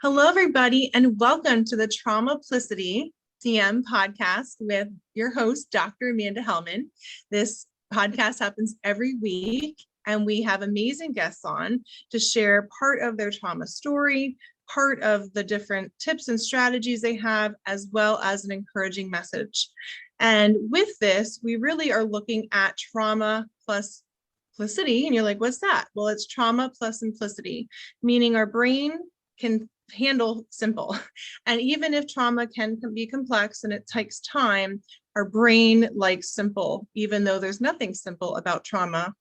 Hello, everybody, and welcome to the Traumaplicity CM podcast with your host, Dr. Amanda Helman. This podcast happens every week, and we have amazing guests on to share part of their trauma story, part of the different tips and strategies they have, as well as an encouraging message. And with this, we really are looking at trauma plus simplicity. And you're like, what's that? Well, it's trauma plus simplicity, meaning our brain can handle simple. And even if trauma can be complex and it takes time, our brain likes simple, even though there's nothing simple about trauma,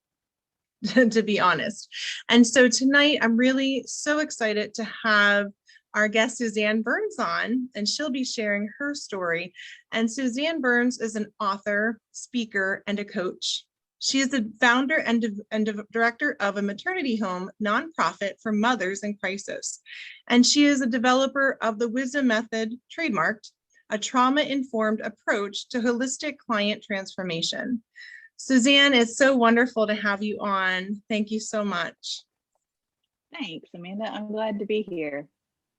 to be honest. And so tonight, I'm really so excited to have our guest Suzanne Burns on, and she'll be sharing her story. And Suzanne Burns is an author, speaker, and a coach. She is the founder and director of a maternity home nonprofit for mothers in crisis. And she is a developer of the Wisdom Method, trademarked, a trauma-informed approach to holistic client transformation. Suzanne, it's so wonderful to have you on. Thank you so much. Thanks, Amanda. I'm glad to be here.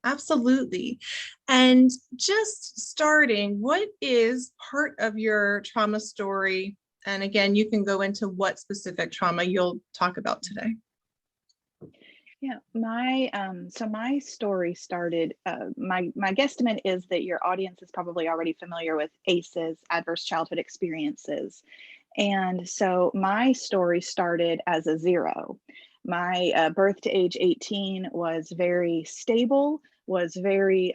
Absolutely. And just starting, what is part of your trauma story? And again, you can go into what specific trauma you'll talk about today. Yeah, my story started, my guesstimate is that your audience is probably already familiar with ACEs, adverse childhood experiences. And so my story started as a 0. My birth to age 18 was very stable, was very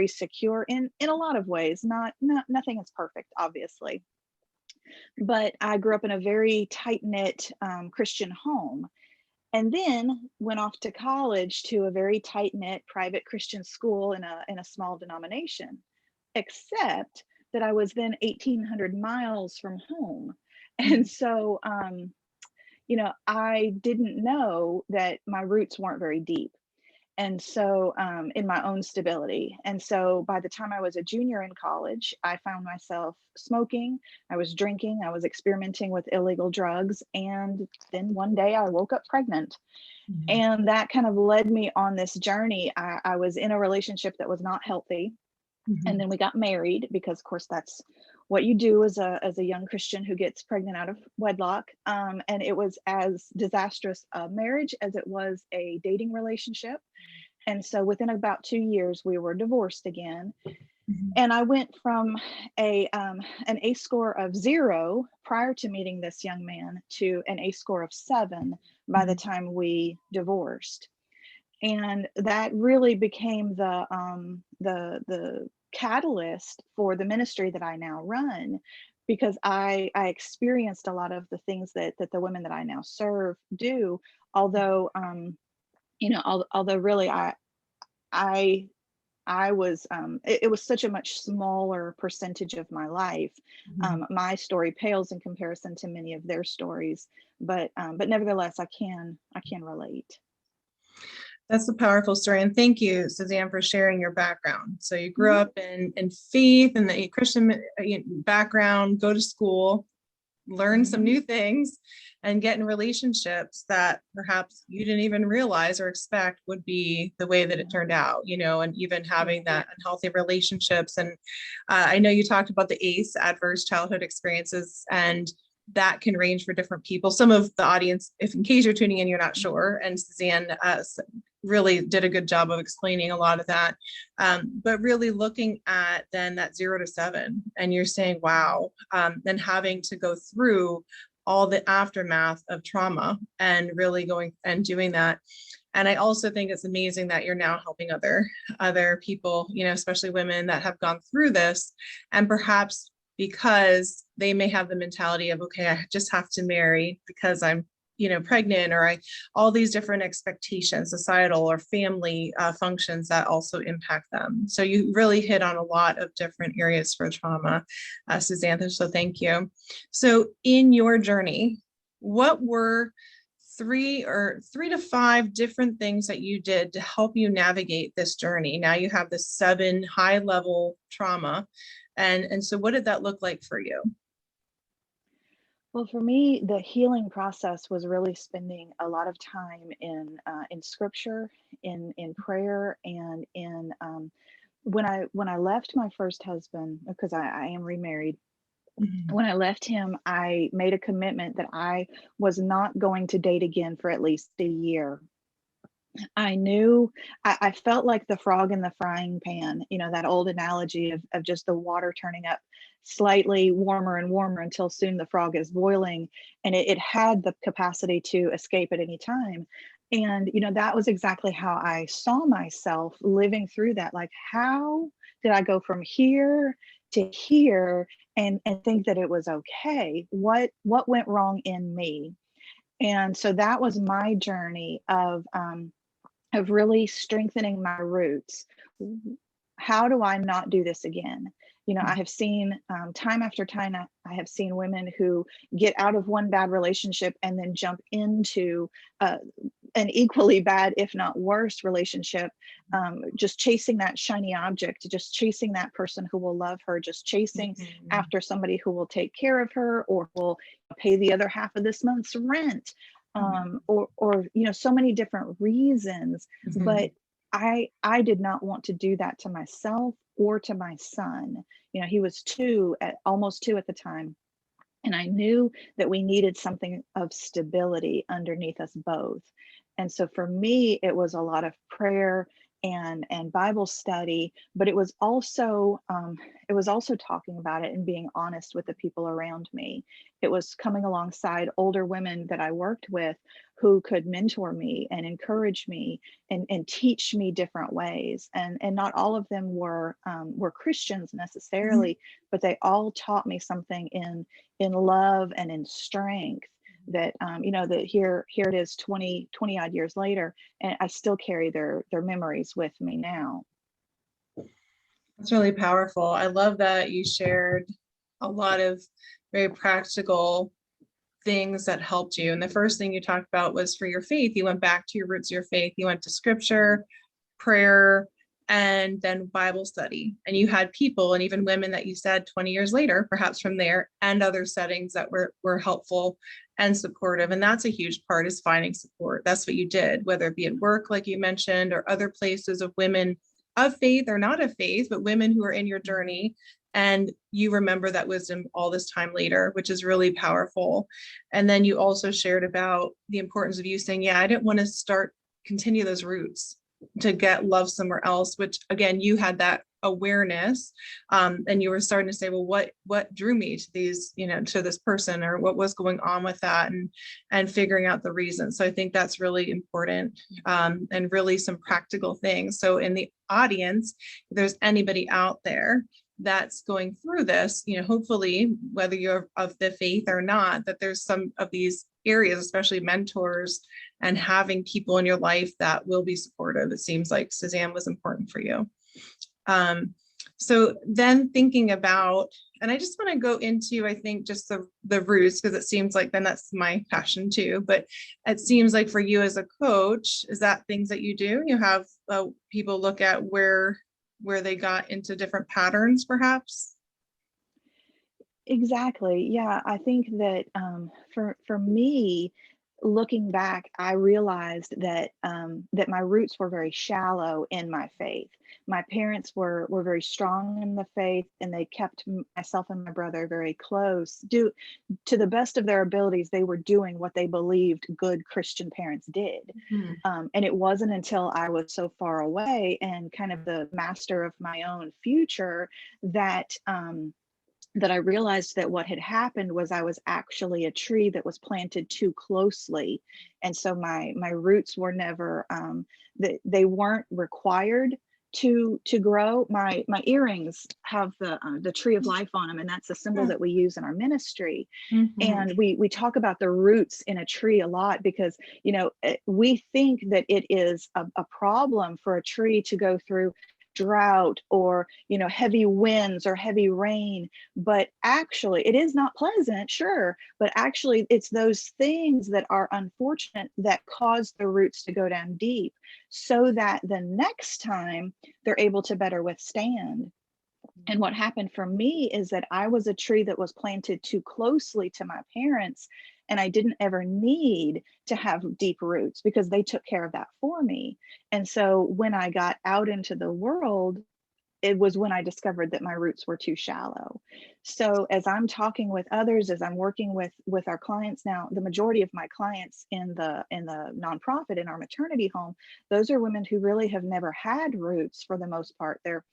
secure in a lot of ways. Nothing is perfect, obviously. But I grew up in a very tight-knit Christian home, and then went off to college to a very tight-knit private Christian school in a small denomination, except that I was then 1,800 miles from home. And so, I didn't know that my roots weren't very deep. And so in my own stability. And so by the time I was a junior in college, I found myself smoking, I was drinking, I was experimenting with illegal drugs. And then one day I woke up pregnant. And that kind of led me on this journey. I was in a relationship that was not healthy. And then we got married because, of course, that's what you do as a young Christian who gets pregnant out of wedlock. And it was as disastrous a marriage as it was a dating relationship. And so within about 2 years, we were divorced again. And I went from an ACE score of 0 prior to meeting this young man to an ACE score of 7 by the time we divorced. And that really became the catalyst for the ministry that I now run, because I experienced a lot of the things that the women that I now serve do. Although, although really I was, it was such a much smaller percentage of my life. My story pales in comparison to many of their stories, but nevertheless, I can relate. That's a powerful story. And thank you, Suzanne, for sharing your background. So you grew up in faith and the Christian background, go to school, learn some new things, and get in relationships that perhaps you didn't even realize or expect would be the way that it turned out, and even having that unhealthy relationships. And I know you talked about the ACE, adverse childhood experiences, and that can range for different people. Some of the audience, if in case you're tuning in, you're not sure, and Suzanne really did a good job of explaining a lot of that, but really looking at then that 0 to 7, and you're saying, wow, then having to go through all the aftermath of trauma and really going and doing that. And I also think it's amazing that you're now helping other people, especially women that have gone through this, and perhaps because they may have the mentality of, okay, I just have to marry because I'm pregnant, or all these different expectations, societal or family functions that also impact them. So you really hit on a lot of different areas for trauma, Suzanne, so thank you. So in your journey, what were 3 to 5 different things that you did to help you navigate this journey? Now you have this 7 high level trauma. And so what did that look like for you? Well, for me, the healing process was really spending a lot of time in scripture, in prayer, and in when I left my first husband, because I am remarried. Mhm. When I left him, I made a commitment that I was not going to date again for at least a year. I knew I felt like the frog in the frying pan, that old analogy of just the water turning up slightly warmer and warmer until soon the frog is boiling. And it had the capacity to escape at any time. And, that was exactly how I saw myself living through that. Like, how did I go from here to here and think that it was okay? What went wrong in me? And so that was my journey of really strengthening my roots. How do I not do this again? I have seen time after time, I have seen women who get out of one bad relationship and then jump into uh, an equally bad, if not worse, relationship, just chasing that shiny object, just chasing that person who will love her, just chasing Mhm. after somebody who will take care of her or will pay the other half of this month's rent, or so many different reasons. But Mhm. I did not want to do that to myself or to my son. He was almost two at the time, and I knew that we needed something of stability underneath us both. And so for me, it was a lot of prayer and Bible study, but it was also talking about it and being honest with the people around me. It was coming alongside older women that I worked with who could mentor me and encourage me and teach me different ways. And not all of them were Christians Mhm. necessarily, but they all taught me something in love and in strength that that here it is 20 odd years later, and I still carry their memories with me now. That's really powerful. I love that you shared a lot of very practical things that helped you. And the first thing you talked about was for your faith. You went back to your roots of your faith. You went to scripture, prayer, and then Bible study. And you had people and even women that you said 20 years later, perhaps from there, and other settings that were helpful and supportive. And that's a huge part, is finding support. That's what you did, whether it be at work, like you mentioned, or other places of women of faith or not of faith, but women who are in your journey. And you remember that wisdom all this time later, which is really powerful. And then you also shared about the importance of you saying, yeah, I didn't want to continue those roots to get love somewhere else, which again, you had that awareness, and you were starting to say, well, what drew me to these, to this person, or what was going on with that, and figuring out the reason. So I think that's really important, and really some practical things. So in the audience, if there's anybody out there that's going through this, hopefully, whether you're of the faith or not, that there's some of these areas, especially mentors and having people in your life that will be supportive. It seems like Suzanne was important for you. Um, so then thinking about, and I just want to go into, I think, just the roots, because it seems like then that's my passion too. But it seems like for you as a coach, is that things that you do? You have people look at where they got into different patterns, perhaps? Exactly. Yeah, I think that for me, looking back, I realized that my roots were very shallow in my faith. My parents were very strong in the faith, and they kept myself and my brother very close. Do To the best of their abilities, they were doing what they believed good Christian parents did. Mhm. And it wasn't until I was so far away and kind of the master of my own future that I realized that what had happened was I was actually a tree that was planted too closely. And so my roots were never they weren't required to grow. My earrings have the tree of life on them, and that's a symbol that we use in our ministry. Mhm. And we talk about the roots in a tree a lot because we think that it is a problem for a tree to go through drought or heavy winds or heavy rain, but actually it is not pleasant, sure, but actually it's those things that are unfortunate that cause the roots to go down deep so that the next time they're able to better withstand. And what happened for me is that I was a tree that was planted too closely to my parents, and I didn't ever need to have deep roots because they took care of that for me. And so when I got out into the world, it was when I discovered that my roots were too shallow. So as I'm talking with others, as I'm working with our clients now, the majority of my clients in the nonprofit, in our maternity home, those are women who really have never had roots for the most part. They're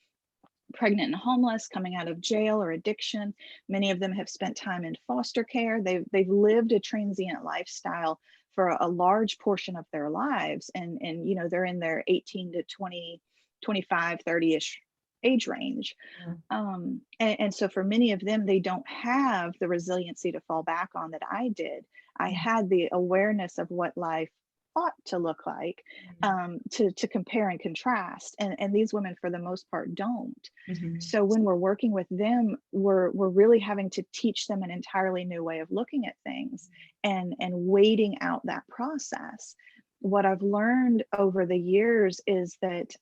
pregnant and homeless, coming out of jail or addiction. Many of them have spent time in foster care. They've lived a transient lifestyle for a large portion of their lives, and you know, they're in their 18 to 20, 25, 30-ish age range. And so for many of them, they don't have the resiliency to fall back on that I did. I had the awareness of what life ought to look like, to compare and contrast, and these women for the most part don't. So when we're working with them, we're really having to teach them an entirely new way of looking at things, and waiting out that process. What I've learned over the years is that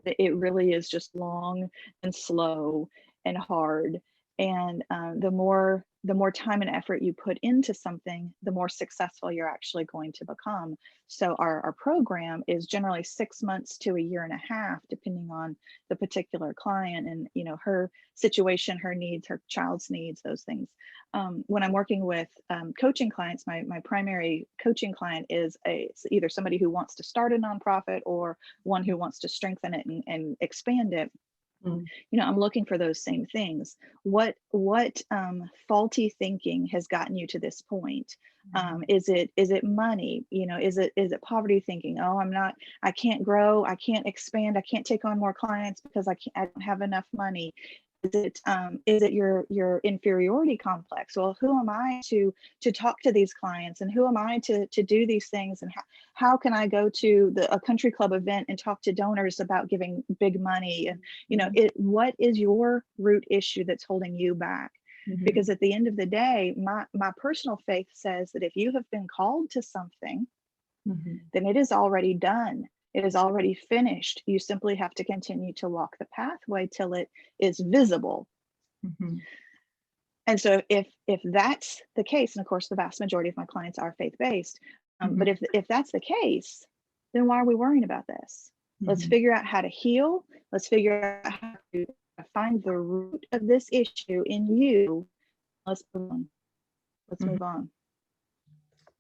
it really is just long and slow and hard. And the more time and effort you put into something, the more successful you're actually going to become. So our program is generally 6 months to a year and a half, depending on the particular client and, you know, her situation, her needs, her child's needs, those things. When I'm working with coaching clients, my primary coaching client is either somebody who wants to start a nonprofit or one who wants to strengthen it and expand it. You know, I'm looking for those same things. What faulty thinking has gotten you to this point? Is it money? You know, is it poverty thinking? Oh, I can't grow, I can't expand, I can't take on more clients because I don't have enough money. Is it your inferiority complex? Well, who am I to talk to these clients, and who am I to do these things, and how can I go to a country club event and talk to donors about giving big money? And you know, what is your root issue that's holding you back? Because at the end of the day, my personal faith says that if you have been called to something, then it is already done. It is already finished. You simply have to continue to walk the pathway till it is visible. And so if that's the case, and of course the vast majority of my clients are faith-based, but if that's the case, then why are we worrying about this? Let's figure out how to heal. Let's figure out how to find the root of this issue in you. Let's move on. Let's move on.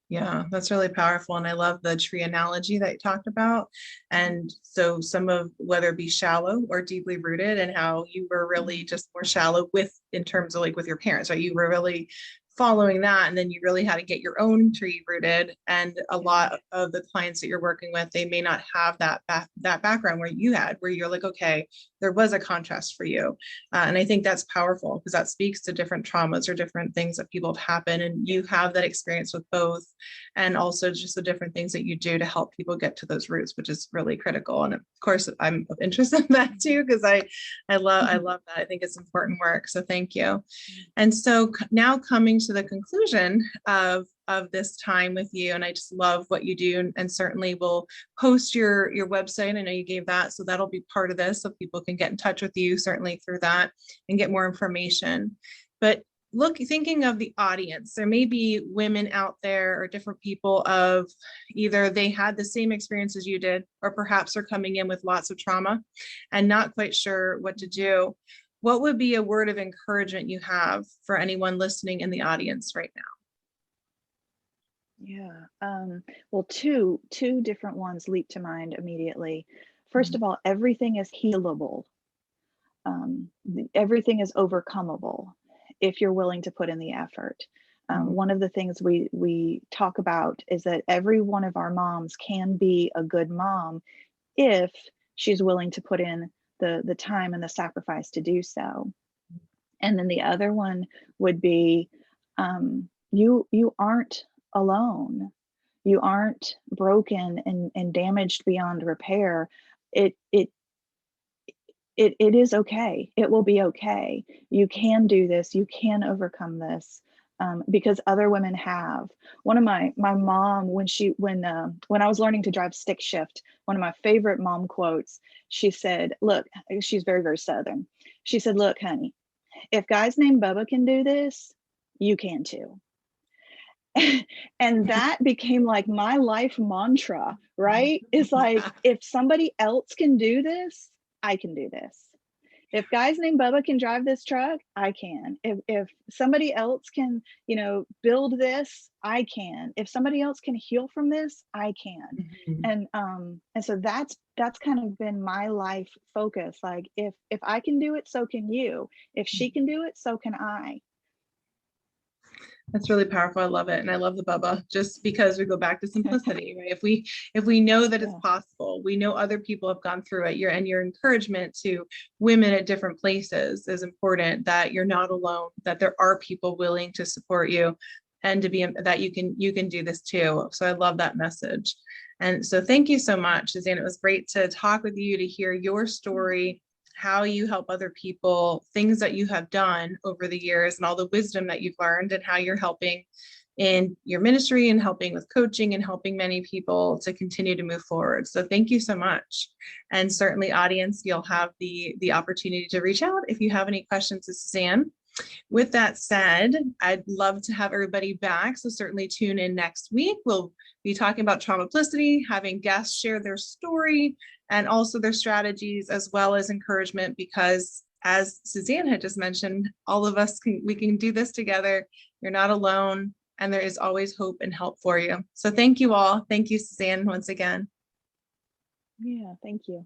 Yeah, that's really powerful. And I love the tree analogy that you talked about. And so some of, whether it be shallow or deeply rooted, and how you were really just more shallow in terms of like with your parents, right? You were really following that, and then you really had to get your own tree rooted. And a lot of the clients that you're working with, they may not have that background where you had, where you're like, okay, there was a contrast for you. And I think that's powerful because that speaks to different traumas or different things that people have happened, and you have that experience with both, and also just the different things that you do to help people get to those roots, which is really critical. And of course, I'm interested in that too, because I love that. I think it's important work. So thank you. And so now coming to the conclusion of this time with you, and I just love what you do, and certainly will post your website. I know you gave that, so that'll be part of this, so people can get in touch with you certainly through that and get more information. But thinking of the audience, there may be women out there or different people of either they had the same experience as you did, or perhaps are coming in with lots of trauma and not quite sure what to do. What would be a word of encouragement you have for anyone listening in the audience right now? Yeah. Well, two different ones leap to mind immediately. First of all, everything is healable. Everything is overcomable if you're willing to put in the effort. One of the things we talk about is that every one of our moms can be a good mom if she's willing to put in the time and the sacrifice to do so. And then the other one would be, you aren't alone. You aren't broken and damaged beyond repair. It is okay. It will be okay. You can do this. You can overcome this. because other women have. One of my mom, when I was learning to drive stick shift, one of my favorite mom quotes, she said, look, she's very, very Southern. She said, look, honey, if guys named Bubba can do this, you can too. And that became like my life mantra, right? It's like, if somebody else can do this, I can do this. If guys named Bubba can drive this truck, I can. If somebody else can, build this, I can. If somebody else can heal from this, I can. And so that's kind of been my life focus. Like, if I can do it, so can you. If she can do it, so can I. That's really powerful. I love it. And I love the Bubba, just because we go back to simplicity, right? If we know that it's possible, we know other people have gone through it, your encouragement to women at different places is important, that you're not alone, that there are people willing to support you, and that you can do this too. So I love that message. And so thank you so much, Suzanne. It was great to talk with you, to hear your story, how you help other people, things that you have done over the years, and all the wisdom that you've learned, and how you're helping in your ministry and helping with coaching and helping many people to continue to move forward. So thank you so much. And certainly, audience, you'll have the opportunity to reach out if you have any questions to Suzanne. With that said, I'd love to have everybody back. So certainly tune in next week. We'll be talking about traumaplicity, having guests share their story and also their strategies, as well as encouragement, because as Suzanne had just mentioned, all of us we can do this together. You're not alone, and there is always hope and help for you. So thank you all. Thank you, Suzanne, once again. Yeah, thank you.